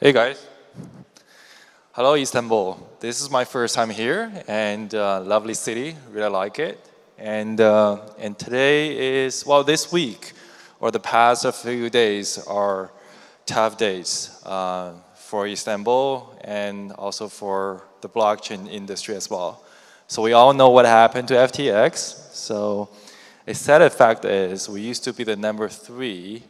Hey guys. Hello Istanbul. This is my first time here and lovely city, really like it. And today is, well, this week or the past few days are tough days for Istanbul and also for the blockchain industry as well. So we all know what happened to FTX. So a sad fact is we used to be the number 3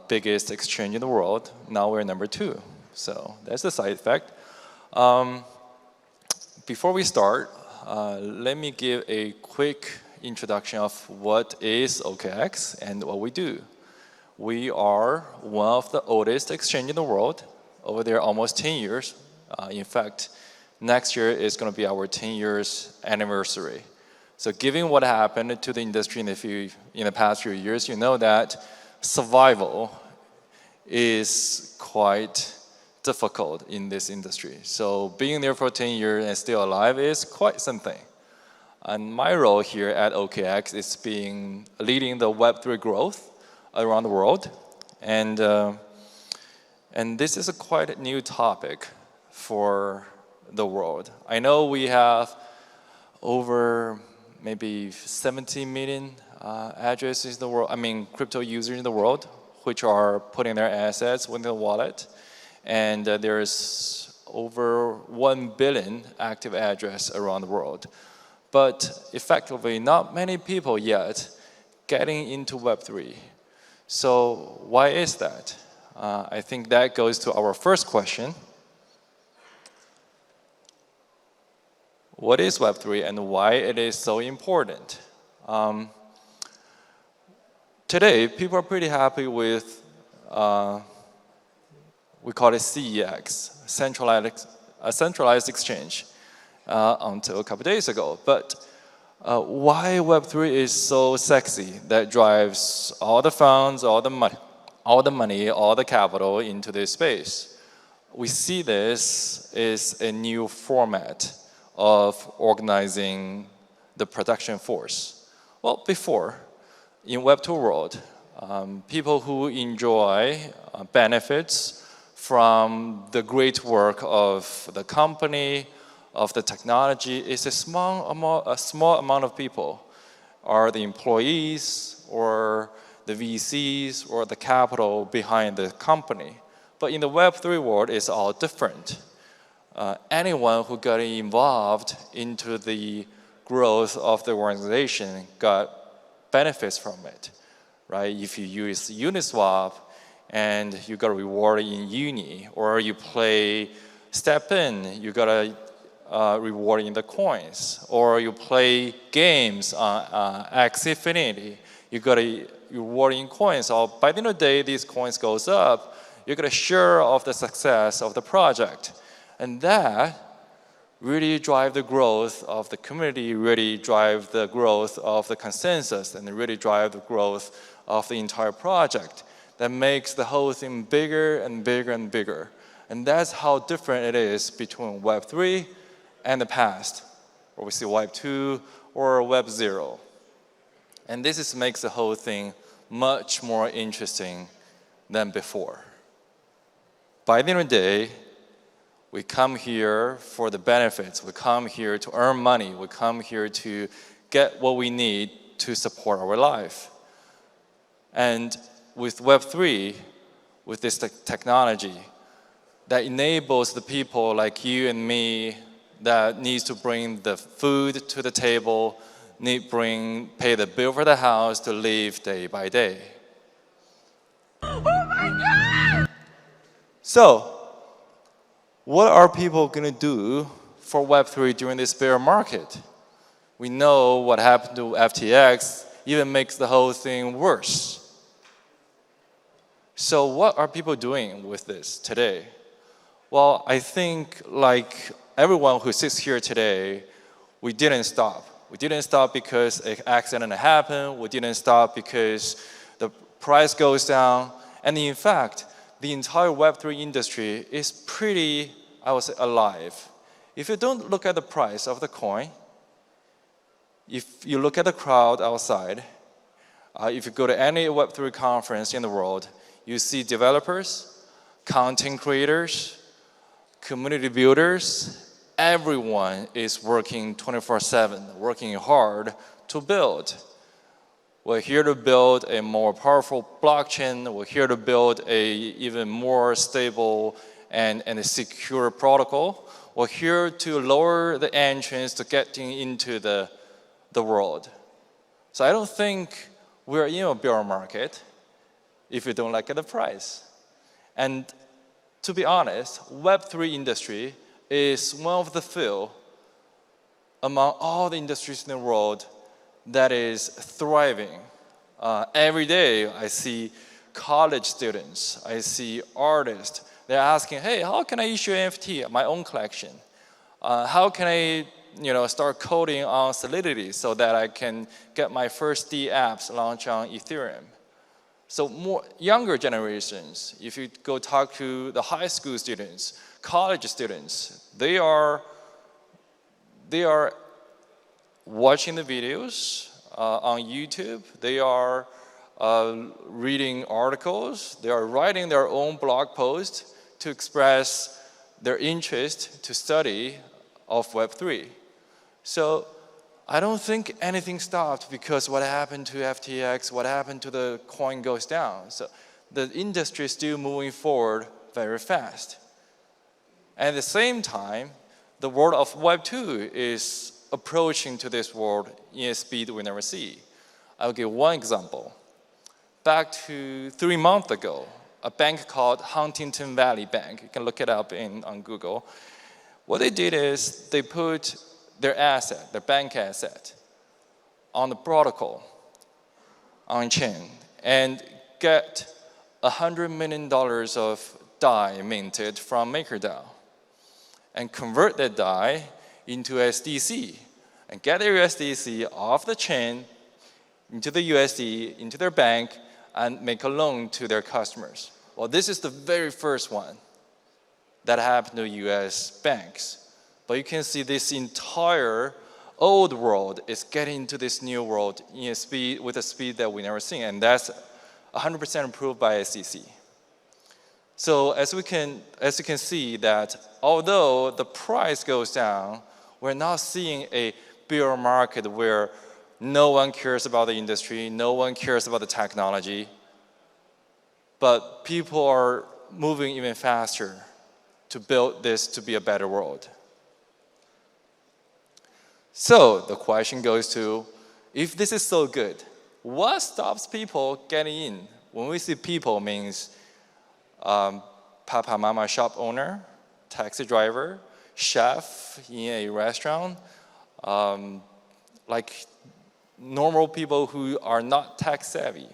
biggest exchange in the world. Now we're number 2. So that's the side effect. Before we start, let me give a quick introduction of what is OKX and what we do. We are one of the oldest exchange in the world. Over there, almost 10 years. In fact, next year is going to be our 10 years anniversary. So given what happened to the industry in the past few years, you know that survival is quite difficult in this industry. So being there for 10 years and still alive is quite something. And my role here at OKX is leading the Web3 growth around the world. And this is a quite new topic for the world. I know we have over maybe 70 million addresses in the world, crypto users in the world, which are putting their assets within the wallet. And there's over 1 billion active addresses around the world. But effectively, not many people yet getting into Web3. So why is that? I think that goes to our first question. What is Web3 and why it is so important? Today, people are pretty happy with, we call it CEX, a centralized exchange, until a couple days ago. But why Web3 is so sexy that drives all the funds, all the money, all the capital into this space? We see this as a new format of organizing the production force. Well, before, in Web2 world, people who enjoy benefits from the great work of the company, of the technology, is a small amount of people, are the employees or the VCs or the capital behind the company. But in the Web3 world, it's all different. Anyone who got involved into the growth of the organization got benefits from it, right? If you use Uniswap and you got a reward in Uni, or you play Step In, you got a reward in the coins, or you play games on X Infinity, you got a reward in coins. So by the end of the day, these coins goes up, you get a share of the success of the project. And that really drive the growth of the community, really drive the growth of the consensus, and really drive the growth of the entire project. That makes the whole thing bigger and bigger and bigger. And that's how different it is between Web3 and the past, where we see Web2 or Web0. And this makes the whole thing much more interesting than before. By the end of the day, we come here for the benefits. We come here to earn money. We come here to get what we need to support our life. And with Web3, with this technology, that enables the people like you and me that needs to bring the food to the table, pay the bill for the house to live day by day. Oh my God! So, what are people going to do for Web3 during this bear market? We know what happened to FTX even makes the whole thing worse. So what are people doing with this today? Well, I think like everyone who sits here today, we didn't stop. We didn't stop because an accident happened. We didn't stop because the price goes down. And in fact, the entire Web3 industry is pretty, I would say, alive. If you don't look at the price of the coin, if you look at the crowd outside, if you go to any Web3 conference in the world, you see developers, content creators, community builders, everyone is working 24/7, working hard to build. We're here to build a more powerful blockchain. We're here to build a even more stable and a secure protocol. We're here to lower the entrance to getting into the world. So I don't think we're in a bear market if you don't like the price. And to be honest, Web3 industry is one of the few among all the industries in the world that is thriving. Every day I see college students, I see artists, they're asking, hey, how can I issue NFT, my own collection? How can I start coding on Solidity so that I can get my first D apps launched on Ethereum? So more younger generations, if you go talk to the high school students, college students, they are watching the videos on YouTube. They are reading articles. They are writing their own blog posts to express their interest to study of Web3. So I don't think anything stopped because what happened to FTX, what happened to the coin goes down. So the industry is still moving forward very fast. At the same time, the world of Web2 is approaching to this world in a speed we never see. I'll give one example. Back to 3 months ago, a bank called Huntington Valley Bank, you can look it up on Google. What they did is they put their asset, their bank asset, on the protocol, on chain, and get $100 million of DAI minted from MakerDAO, and convert that DAI into SDC, and get their USDC off the chain into the USD, into their bank, and make a loan to their customers. Well, this is the very first one that happened to US banks. But you can see this entire old world is getting into this new world with a speed that we never seen, and that's 100% approved by SEC. So as you can see that although the price goes down, we're now seeing a bear market where no one cares about the industry, no one cares about the technology, but people are moving even faster to build this to be a better world. So the question goes to, if this is so good, what stops people getting in? When we see people means papa mama shop owner, taxi driver, chef in a restaurant, like normal people who are not tech savvy.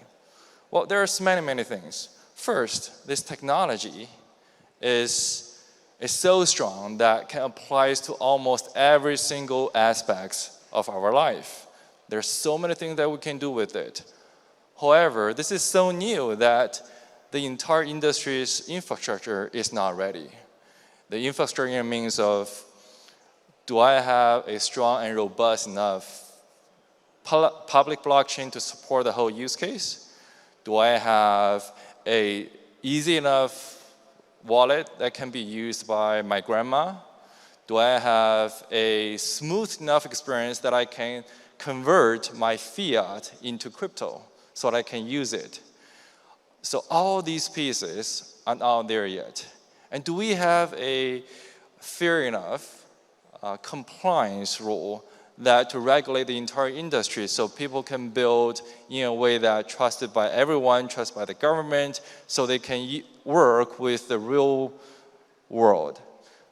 Well, there's many things. First, this technology is so strong that can apply to almost every single aspect of our life. There's so many things that we can do with it. However, this is so new that the entire industry's infrastructure is not ready. The infrastructure means of, do I have a strong and robust enough public blockchain to support the whole use case? Do I have a easy enough wallet that can be used by my grandma? Do I have a smooth enough experience that I can convert my fiat into crypto so that I can use it? So all these pieces are not there yet. And do we have a fair enough compliance rule that to regulate the entire industry so people can build in a way that trusted by everyone, trusted by the government, so they can work with the real world?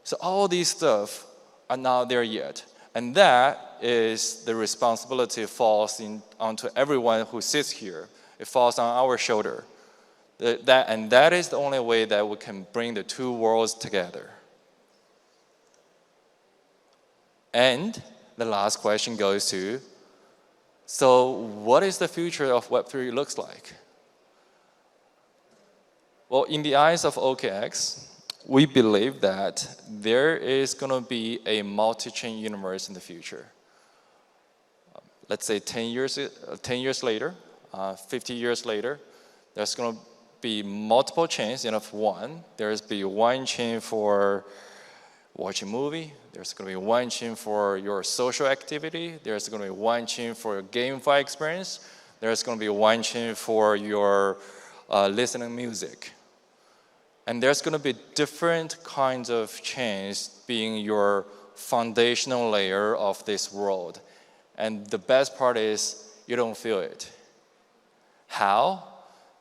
So all these stuff are not there yet. And that is the responsibility falls onto everyone who sits here. It falls on our shoulder. And that is the only way that we can bring the two worlds together. And the last question goes to, so what is the future of Web3 looks like? Well, in the eyes of OKX, we believe that there is going to be a multi-chain universe in the future. Let's say 10 years later, 50 years later, there's going to be multiple chains instead of one. There's be one chain for watching movie. There's going to be one chain for your social activity. There's going to be one chain for your GameFi experience. There's going to be one chain for your listening music. And there's going to be different kinds of chains being your foundational layer of this world. And the best part is you don't feel it. How?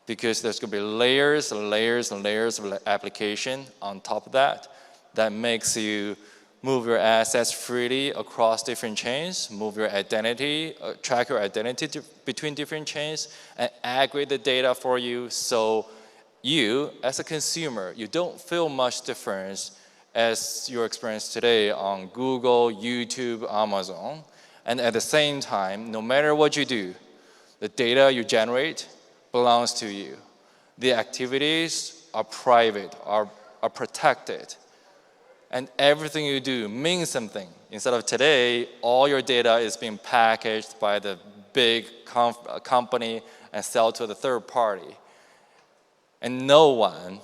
Because there's going to be layers and layers and layers of application on top of that that makes you move your assets freely across different chains, move your identity, track your identity between different chains, and aggregate the data for you so you, as a consumer, you don't feel much difference as your experience today on Google, YouTube, Amazon. And at the same time, no matter what you do, the data you generate belongs to you. The activities are private, are protected. And everything you do means something. Instead of today, all your data is being packaged by the big company and sold to the third party. And no one,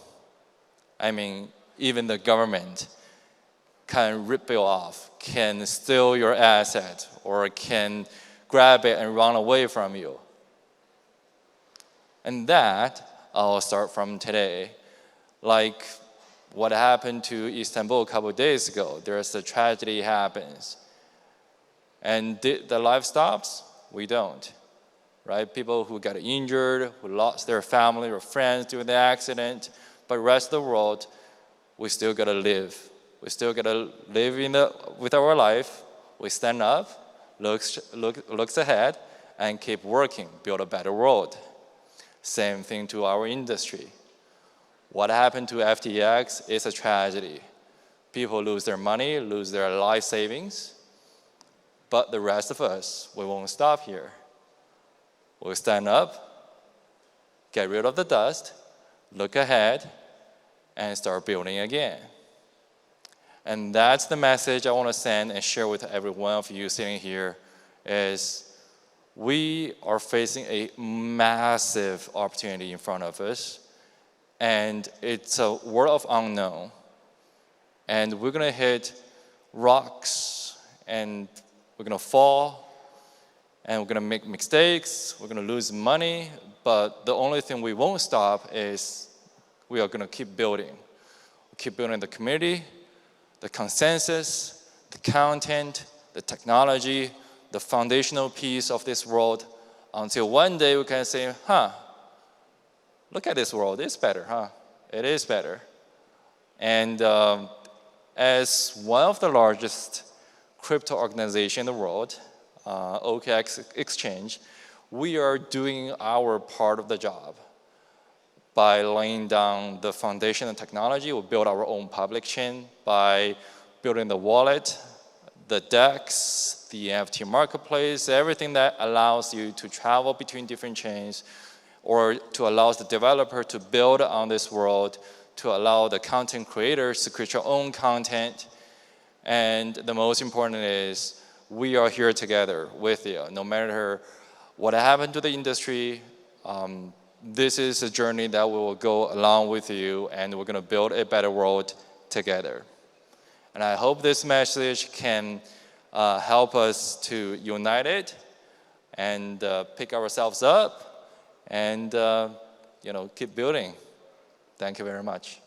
I mean, even the government, can rip you off, can steal your asset, or can grab it and run away from you. And that, I'll start from today. Like what happened to Istanbul a couple of days ago, there's a tragedy happens. And did the life stops? We don't. Right? People who got injured, who lost their family or friends during the accident, but the rest of the world, we still gotta live. We still gotta live with our life. We stand up, looks ahead, and keep working, build a better world. Same thing to our industry. What happened to FTX is a tragedy. People lose their money, lose their life savings, but the rest of us, we won't stop here. We'll stand up, get rid of the dust, look ahead, and start building again. And that's the message I want to send and share with every one of you sitting here is we are facing a massive opportunity in front of us, and it's a world of unknown. And we're going to hit rocks, and we're going to fall, and we're going to make mistakes, we're going to lose money, but the only thing we won't stop is we are going to keep building. Keep building the community, the consensus, the content, the technology, the foundational piece of this world, until one day we can say, look at this world, it's better, It is better. And as one of the largest crypto organizations in the world, OKX exchange, we are doing our part of the job by laying down the foundation and technology. We build our own public chain by building the wallet, the DEX, the NFT marketplace, everything that allows you to travel between different chains, or to allow the developer to build on this world, to allow the content creators to create your own content. And the most important is we are here together with you. No matter what happened to the industry, this is a journey that we will go along with you, and we're going to build a better world together. And I hope this message can help us to unite it and pick ourselves up and keep building. Thank you very much.